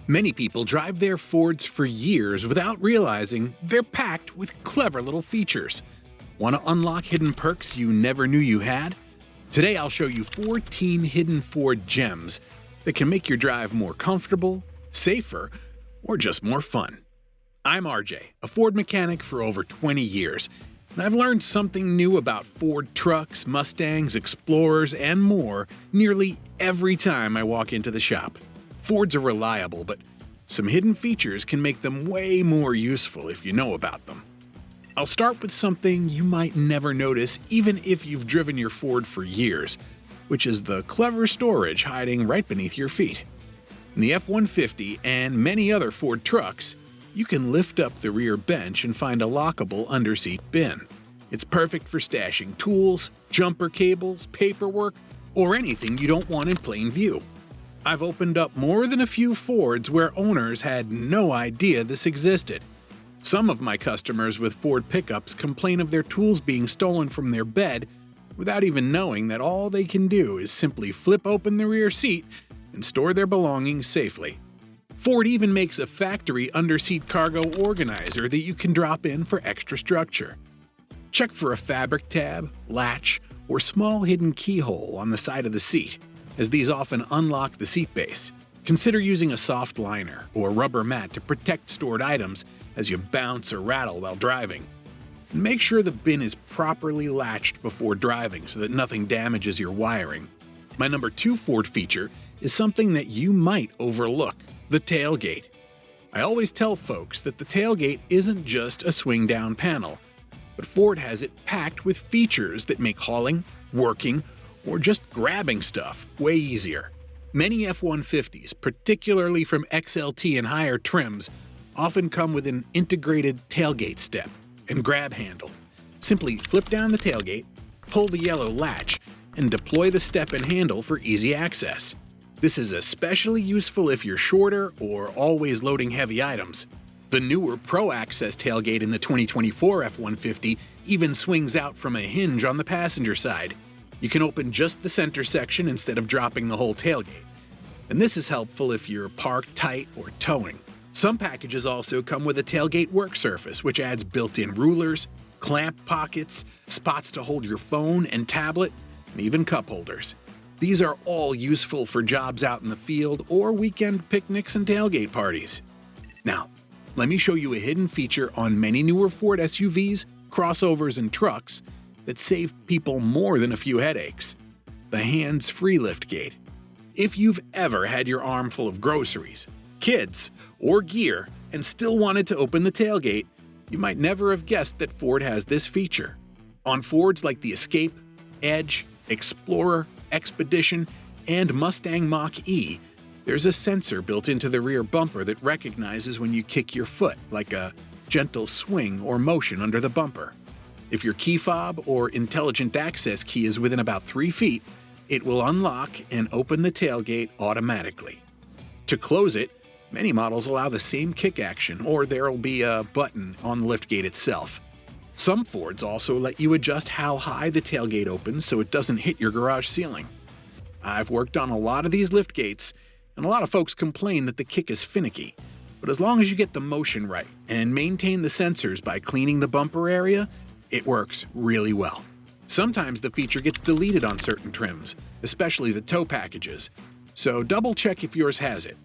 Many people drive their Fords for years without realizing they're packed with clever little features. Want to unlock hidden perks you never knew you had? Today I'll show you 14 hidden Ford gems that can make your drive more comfortable, safer, or just more fun. I'm RJ, a Ford mechanic for over 20 years, and I've learned something new about Ford trucks, Mustangs, Explorers, and more nearly every time I walk into the shop. Fords are reliable, but some hidden features can make them way more useful if you know about them. I'll start with something you might never notice even if you've driven your Ford for years, which is the clever storage hiding right beneath your feet. In the F-150 and many other Ford trucks, you can lift up the rear bench and find a lockable underseat bin. It's perfect for stashing tools, jumper cables, paperwork, or anything you don't want in plain view. I've opened up more than a few Fords where owners had no idea this existed. Some of my customers with Ford pickups complain of their tools being stolen from their bed without even knowing that all they can do is simply flip open the rear seat and store their belongings safely. Ford even makes a factory underseat cargo organizer that you can drop in for extra structure. Check for a fabric tab, latch, or small hidden keyhole on the side of the seat, as these often unlock the seat base. Consider using a soft liner or rubber mat to protect stored items as you bounce or rattle while driving. And make sure the bin is properly latched before driving so that nothing damages your wiring. My number 2 Ford feature is something that you might overlook: the tailgate. I always tell folks that the tailgate isn't just a swing-down panel, but Ford has it packed with features that make hauling, working, or just grabbing stuff way easier. Many F-150s, particularly from XLT and higher trims, often come with an integrated tailgate step and grab handle. Simply flip down the tailgate, pull the yellow latch, and deploy the step and handle for easy access. This is especially useful if you're shorter or always loading heavy items. The newer Pro Access tailgate in the 2024 F-150 even swings out from a hinge on the passenger side. You can open just the center section instead of dropping the whole tailgate. And this is helpful if you're parked tight or towing. Some packages also come with a tailgate work surface, which adds built-in rulers, clamp pockets, spots to hold your phone and tablet, and even cup holders. These are all useful for jobs out in the field or weekend picnics and tailgate parties. Now, let me show you a hidden feature on many newer Ford SUVs, crossovers, and trucks that save people more than a few headaches: the hands-free liftgate. If you've ever had your arm full of groceries, kids, or gear and still wanted to open the tailgate, you might never have guessed that Ford has this feature. On Fords like the Escape, Edge, Explorer, Expedition, and Mustang Mach-E, there's a sensor built into the rear bumper that recognizes when you kick your foot, like a gentle swing or motion under the bumper. If your key fob or intelligent access key is within about 3 feet, it will unlock and open the tailgate automatically. To close it, many models allow the same kick action, or there'll be a button on the liftgate itself. Some Fords also let you adjust how high the tailgate opens so it doesn't hit your garage ceiling. I've worked on a lot of these liftgates, and a lot of folks complain that the kick is finicky. But as long as you get the motion right and maintain the sensors by cleaning the bumper area, it works really well. Sometimes the feature gets deleted on certain trims, especially the tow packages, so double check if yours has it.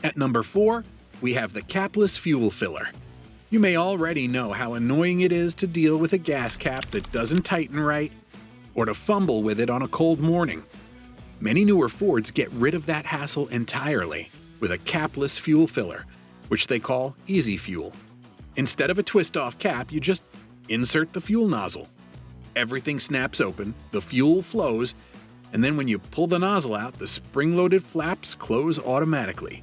At number 4, we have the Capless fuel filler. You may already know how annoying it is to deal with a gas cap that doesn't tighten right, or to fumble with it on a cold morning. Many newer Fords get rid of that hassle entirely with a capless fuel filler, which they call Easy Fuel. Instead of a twist-off cap, you just insert the fuel nozzle. Everything snaps open, the fuel flows, and then when you pull the nozzle out, the spring-loaded flaps close automatically.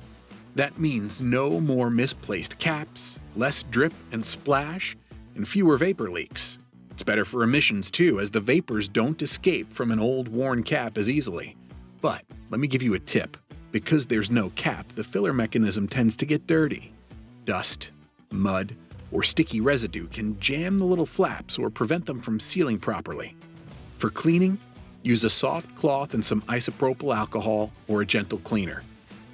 That means no more misplaced caps, less drip and splash, and fewer vapor leaks. It's better for emissions too, as the vapors don't escape from an old worn cap as easily. But let me give you a tip. Because there's no cap, the filler mechanism tends to get dirty. Dust, mud, or sticky residue can jam the little flaps or prevent them from sealing properly. For cleaning, use a soft cloth and some isopropyl alcohol or a gentle cleaner.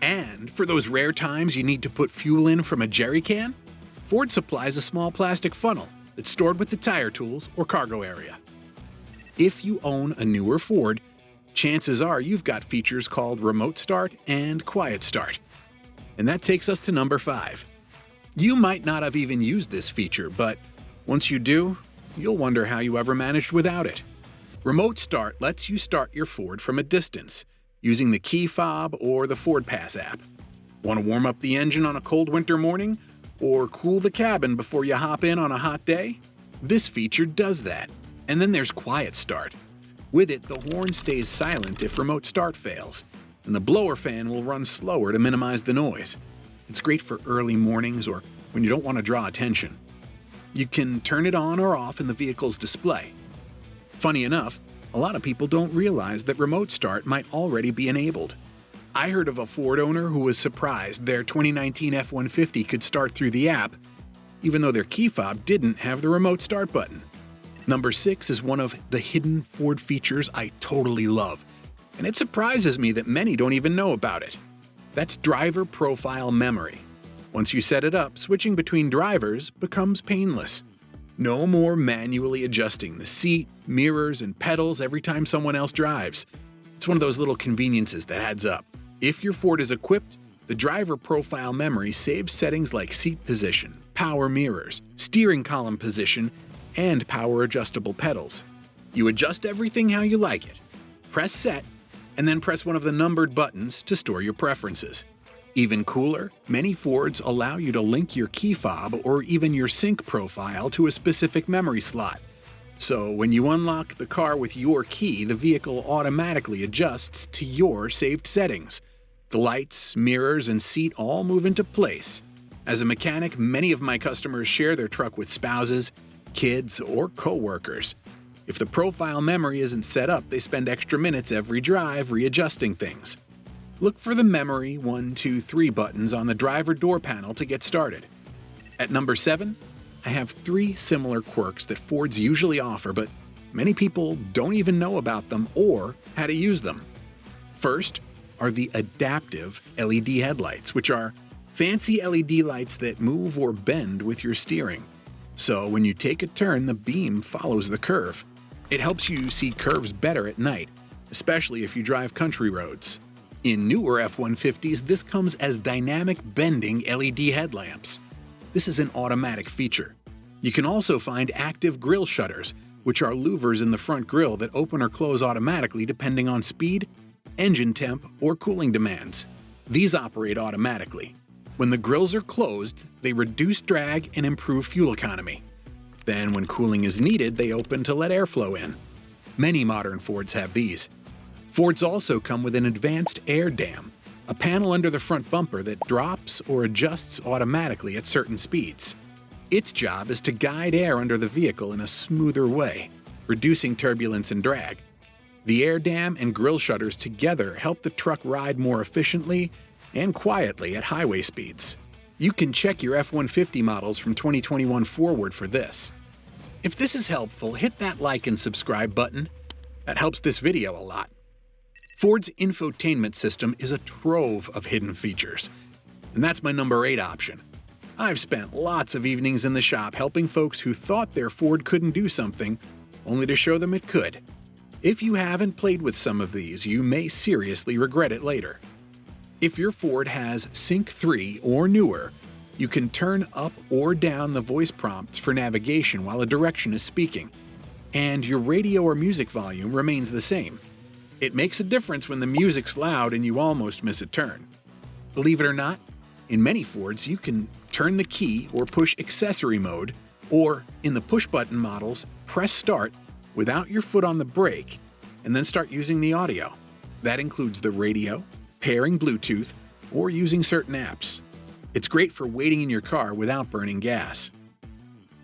And for those rare times you need to put fuel in from a jerry can, Ford supplies a small plastic funnel that's stored with the tire tools or cargo area. If you own a newer Ford, chances are you've got features called Remote Start and Quiet Start. And that takes us to number 5. You might not have even used this feature, but once you do, you'll wonder how you ever managed without it. Remote Start lets you start your Ford from a distance, using the key fob or the Ford Pass app. Want to warm up the engine on a cold winter morning? Or cool the cabin before you hop in on a hot day? This feature does that. And then there's Quiet Start. With it, the horn stays silent if Remote Start fails, and the blower fan will run slower to minimize the noise. It's great for early mornings or when you don't want to draw attention. You can turn it on or off in the vehicle's display. Funny enough, a lot of people don't realize that Remote Start might already be enabled. I heard of a Ford owner who was surprised their 2019 F-150 could start through the app, even though their key fob didn't have the Remote Start button. Number 6 is one of the hidden Ford features I totally love, and it surprises me that many don't even know about it. That's driver profile memory. Once you set it up, switching between drivers becomes painless. No more manually adjusting the seat, mirrors, and pedals every time someone else drives. It's one of those little conveniences that adds up. If your Ford is equipped, the driver profile memory saves settings like seat position, power mirrors, steering column position, and power adjustable pedals. You adjust everything how you like it. Press set, and then press one of the numbered buttons to store your preferences. Even cooler, many Fords allow you to link your key fob or even your sync profile to a specific memory slot. So when you unlock the car with your key, the vehicle automatically adjusts to your saved settings. The lights, mirrors, and seat all move into place. As a mechanic, many of my customers share their truck with spouses, kids, or co-workers. If the profile memory isn't set up, they spend extra minutes every drive readjusting things. Look for the memory 1, 2, 3 buttons on the driver door panel to get started. At number 7, I have 3 similar quirks that Fords usually offer, but many people don't even know about them or how to use them. First are the adaptive LED headlights, which are fancy LED lights that move or bend with your steering. So when you take a turn, the beam follows the curve. It helps you see curves better at night, especially if you drive country roads. In newer F-150s, this comes as dynamic bending LED headlamps. This is an automatic feature. You can also find active grille shutters, which are louvers in the front grille that open or close automatically depending on speed, engine temp, or cooling demands. These operate automatically. When the grills are closed, they reduce drag and improve fuel economy. Then, when cooling is needed, they open to let airflow in. Many modern Fords have these. Fords also come with an advanced air dam, a panel under the front bumper that drops or adjusts automatically at certain speeds. Its job is to guide air under the vehicle in a smoother way, reducing turbulence and drag. The air dam and grille shutters together help the truck ride more efficiently and quietly at highway speeds. You can check your F-150 models from 2021 forward for this. If this is helpful, hit that like and subscribe button. That helps this video a lot. Ford's infotainment system is a trove of hidden features, and that's my number 8 option. I've spent lots of evenings in the shop helping folks who thought their Ford couldn't do something, only to show them it could. If you haven't played with some of these, you may seriously regret it later. If your Ford has Sync 3 or newer, you can turn up or down the voice prompts for navigation while a direction is speaking, and your radio or music volume remains the same. It makes a difference when the music's loud and you almost miss a turn. Believe it or not, in many Fords you can turn the key or push accessory mode, or in the push-button models, press start without your foot on the brake and then start using the audio. That includes the radio, pairing Bluetooth, or using certain apps. It's great for waiting in your car without burning gas.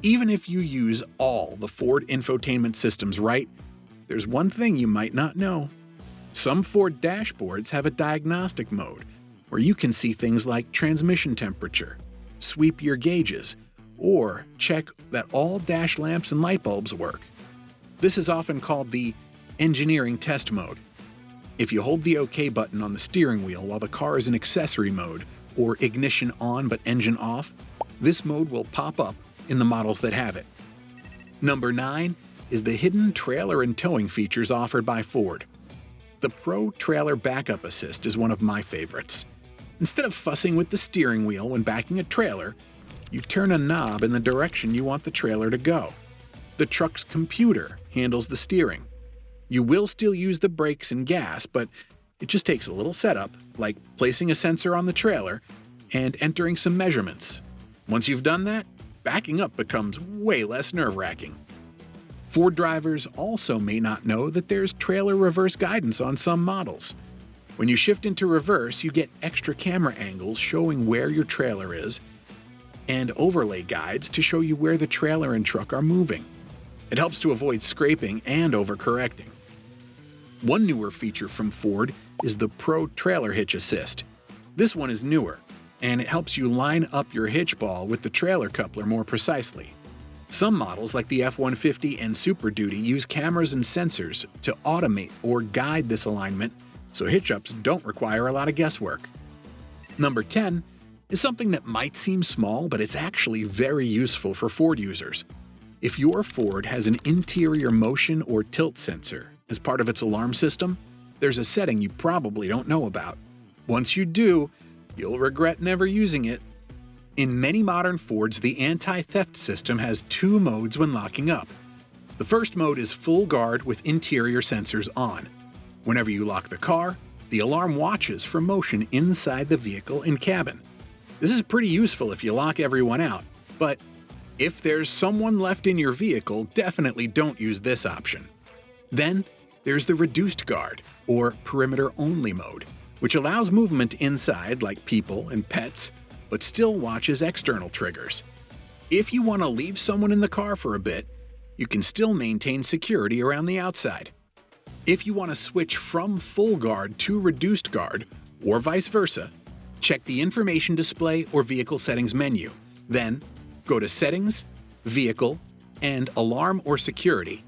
Even if you use all the Ford infotainment systems right, there's one thing you might not know. Some Ford dashboards have a diagnostic mode where you can see things like transmission temperature, sweep your gauges, or check that all dash lamps and light bulbs work. This is often called the engineering test mode. If you hold the OK button on the steering wheel while the car is in accessory mode or ignition on but engine off, this mode will pop up in the models that have it. Number 9 is the hidden trailer and towing features offered by Ford. The Pro Trailer Backup Assist is one of my favorites. Instead of fussing with the steering wheel when backing a trailer, you turn a knob in the direction you want the trailer to go. The truck's computer handles the steering. You will still use the brakes and gas, but it just takes a little setup, like placing a sensor on the trailer and entering some measurements. Once you've done that, backing up becomes way less nerve-wracking. Ford drivers also may not know that there's trailer reverse guidance on some models. When you shift into reverse, you get extra camera angles showing where your trailer is and overlay guides to show you where the trailer and truck are moving. It helps to avoid scraping and overcorrecting. One newer feature from Ford is the Pro Trailer Hitch Assist. This one is newer, and it helps you line up your hitch ball with the trailer coupler more precisely. Some models, like the F-150 and Super Duty, use cameras and sensors to automate or guide this alignment, so hitch-ups don't require a lot of guesswork. Number 10 is something that might seem small, but it's actually very useful for Ford users. If your Ford has an interior motion or tilt sensor as part of its alarm system, there's a setting you probably don't know about. Once you do, you'll regret never using it. In many modern Fords, the anti-theft system has 2 modes when locking up. The first mode is full guard with interior sensors on. Whenever you lock the car, the alarm watches for motion inside the vehicle and cabin. This is pretty useful if you lock everyone out, but if there's someone left in your vehicle, definitely don't use this option. Then, there's the reduced guard, or perimeter-only mode, which allows movement inside like people and pets, but still watches external triggers. If you want to leave someone in the car for a bit, you can still maintain security around the outside. If you want to switch from full guard to reduced guard, or vice versa, check the information display or vehicle settings menu. Then, go to Settings, Vehicle, and Alarm or Security.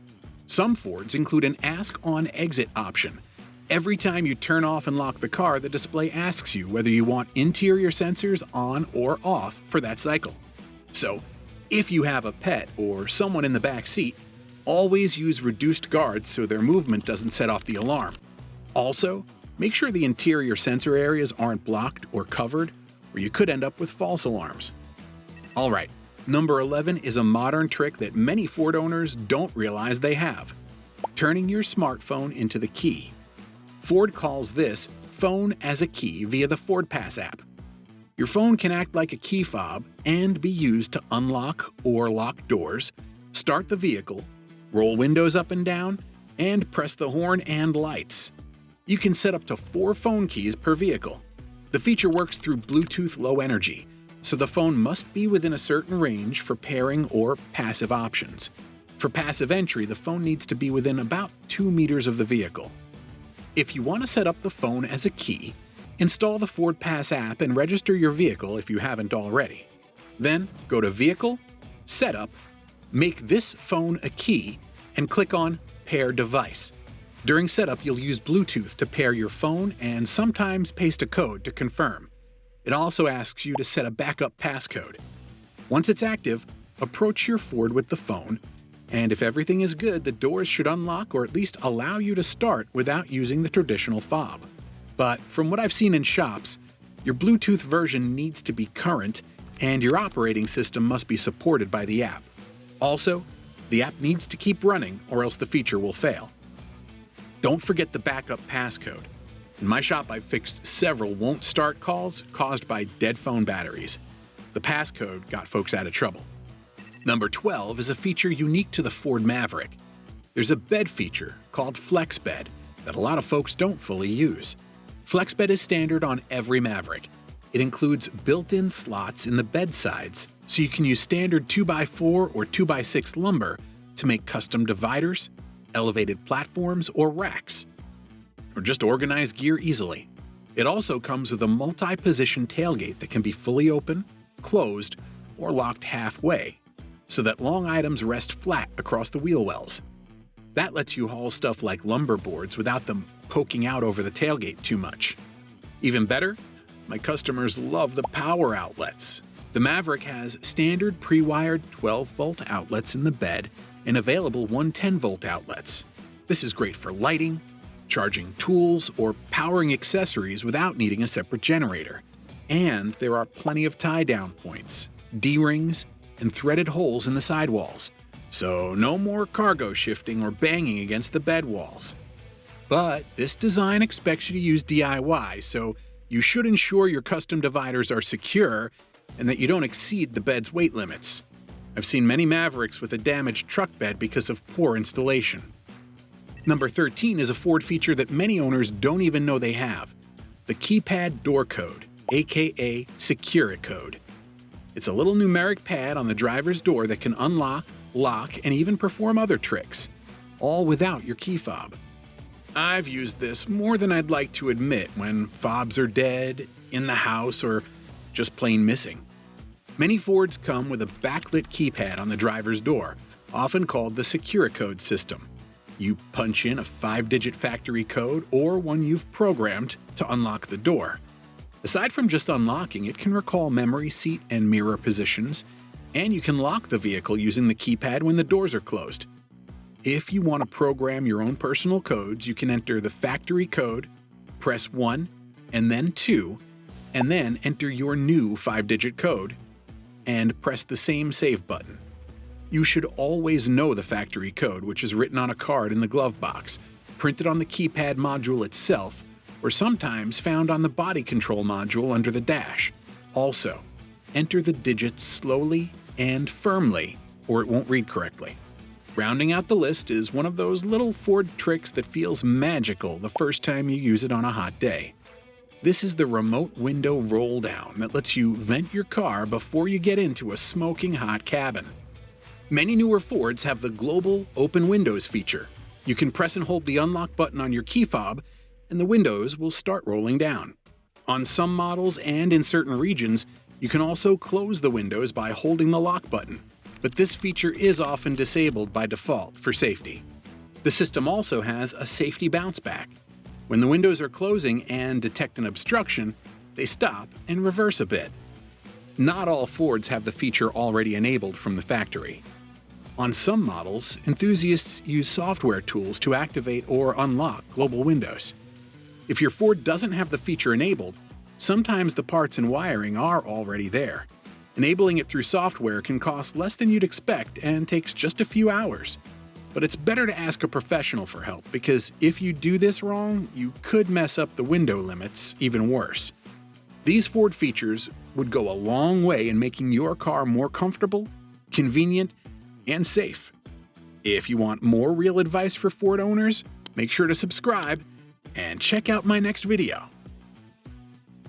Some Fords include an Ask On Exit option. Every time you turn off and lock the car, the display asks you whether you want interior sensors on or off for that cycle. So, if you have a pet or someone in the back seat, always use reduced guards so their movement doesn't set off the alarm. Also, make sure the interior sensor areas aren't blocked or covered, or you could end up with false alarms. Alright, number 11 is a modern trick that many Ford owners don't realize they have: turning your smartphone into the key. Ford calls this Phone as a Key via the FordPass app. Your phone can act like a key fob and be used to unlock or lock doors, start the vehicle, roll windows up and down, and press the horn and lights. You can set up to 4 phone keys per vehicle. The feature works through Bluetooth Low Energy, so the phone must be within a certain range for pairing or passive options. For passive entry, the phone needs to be within about 2 meters of the vehicle. If you want to set up the phone as a key, install the FordPass app and register your vehicle if you haven't already. Then go to Vehicle, Setup, make this phone a key, and click on Pair Device. During setup, you'll use Bluetooth to pair your phone and sometimes paste a code to confirm. It also asks you to set a backup passcode. Once it's active, approach your Ford with the phone, and if everything is good, the doors should unlock or at least allow you to start without using the traditional fob. But from what I've seen in shops, your Bluetooth version needs to be current, and your operating system must be supported by the app. Also, the app needs to keep running or else the feature will fail. Don't forget the backup passcode. In my shop, I've fixed several won't start calls caused by dead phone batteries. The passcode got folks out of trouble. Number 12 is a feature unique to the Ford Maverick. There's a bed feature called Flex Bed that a lot of folks don't fully use. Flex Bed is standard on every Maverick. It includes built-in slots in the bed sides, so you can use standard 2x4 or 2x6 lumber to make custom dividers, elevated platforms, or racks, or just organize gear easily. It also comes with a multi-position tailgate that can be fully open, closed, or locked halfway, so that long items rest flat across the wheel wells. That lets you haul stuff like lumber boards without them poking out over the tailgate too much. Even better, my customers love the power outlets. The Maverick has standard pre-wired 12-volt outlets in the bed and available 110-volt outlets. This is great for lighting, charging tools, or powering accessories without needing a separate generator. And there are plenty of tie-down points, D-rings, and threaded holes in the sidewalls, so no more cargo shifting or banging against the bed walls. But this design expects you to use DIY, so you should ensure your custom dividers are secure and that you don't exceed the bed's weight limits. I've seen many Mavericks with a damaged truck bed because of poor installation. Number 13 is a Ford feature that many owners don't even know they have: the Keypad door code, aka Secure It code. It's a little numeric pad on the driver's door that can unlock, lock, and even perform other tricks, all without your key fob. I've used this more than I'd like to admit when fobs are dead, in the house, or just plain missing. Many Fords come with a backlit keypad on the driver's door, often called the Secure It code system. You punch in a 5-digit factory code or one you've programmed to unlock the door. Aside from just unlocking, it can recall memory seat and mirror positions, and you can lock the vehicle using the keypad when the doors are closed. If you want to program your own personal codes, you can enter the factory code, press 1, and then 2, and then enter your new 5-digit code, and press the same save button. You should always know the factory code, which is written on a card in the glove box, printed on the keypad module itself, or sometimes found on the body control module under the dash. Also, enter the digits slowly and firmly, or it won't read correctly. Rounding out the list is one of those little Ford tricks that feels magical the first time you use it on a hot day. This is the remote window roll down that lets you vent your car before you get into a smoking hot cabin. Many newer Fords have the global open windows feature. You can press and hold the unlock button on your key fob, and the windows will start rolling down. On some models and in certain regions, you can also close the windows by holding the lock button, but this feature is often disabled by default for safety. The system also has a safety bounce back. When the windows are closing and detect an obstruction, they stop and reverse a bit. Not all Fords have the feature already enabled from the factory. On some models, enthusiasts use software tools to activate or unlock global windows. If your Ford doesn't have the feature enabled, sometimes the parts and wiring are already there. Enabling it through software can cost less than you'd expect and takes just a few hours. But it's better to ask a professional for help, because if you do this wrong, you could mess up the window limits even worse. These Ford features would go a long way in making your car more comfortable, convenient, and safe. If you want more real advice for Ford owners, make sure to subscribe and check out my next video.